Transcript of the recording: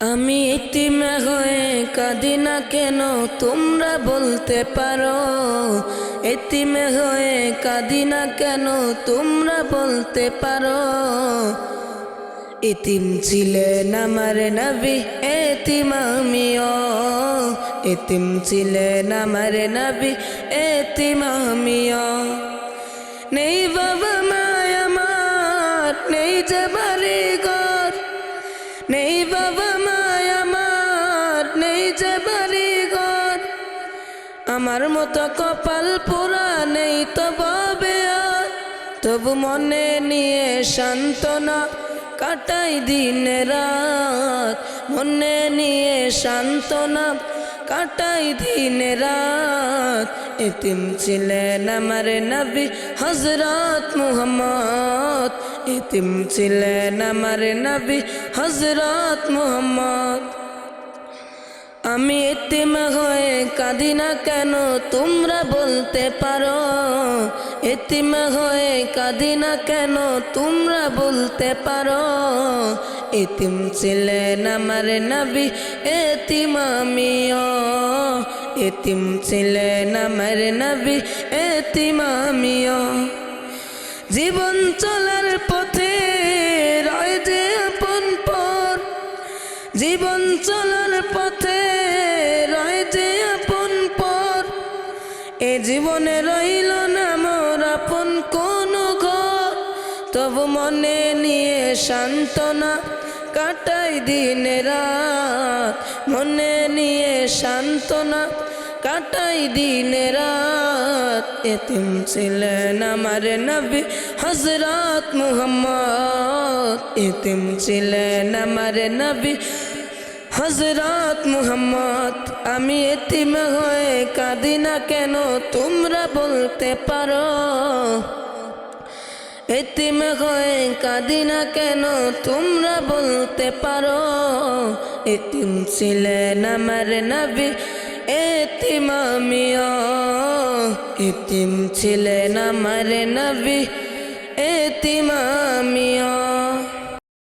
আমি এতিম হয়ে কাঁদি না কেন তোমরা বলতে পারো। এতিম হয়ে কাঁদি না কেন তোমরা বলতে পারো। এতিম ছিলেন আমার নবী এতিম আমিও। এতিম ছিলেন আমার নবী এতিম আমিও। নেই বাবা মায় আমার, নেই যে বাড়ি ঘর। নেই বাবা মায় আমার, নেই যে বাড়ি ঘর। আমার মতো কপাল পোড়া নেই তো বাবে আর। তবু মনে নিয়ে সান্ত্বনা কাটাই দিন রাত। মনে নিয়ে সান্ত্বনা কাটাই দিন রাত। এতিম ছিলেন আমার নবী হযরত মুহাম্মদ। এতিম ছিলেন আমার নবী হযরত মুহাম্মদ। আমি এতিম হয়ে কাঁদি না কেন তোমরা বলতে পারো। এতিম হয়ে কাঁদি না কেন তোমরা বলতে পারো। এতিম ছিলেন আমার নবী এতিম আমিও। এতিম ছিলেন আমার নবী এতিম আমিও। জীবন চলার পথে রয় যে আপন পর। জীবন চলার পথে রয় যে আপন পর। এ জীবনে রইল না মোর আপন কোনো ঘর। তবু মনে নিয়ে সান্ত্বনা কাটাই দিন রাত। মনে নিয়ে সান্ত্বনা কাটাই দিন রাত। এতিম ছিলেন আমার নবী হযরত মুহাম্মদ। এতিম ছিলেন আমার নবী হযরত মুহাম্মদ। আমি এতিম হয়ে কাঁদি না কেন তোমরা বলতে পারো। এতিম হয়ে কাঁদি না কেন তোমরা বলতে পারো। এতিম ছিলেন আমার নবী এতিম আমিও। এতিম ছিলেন আমার নবী এতিম আমিও।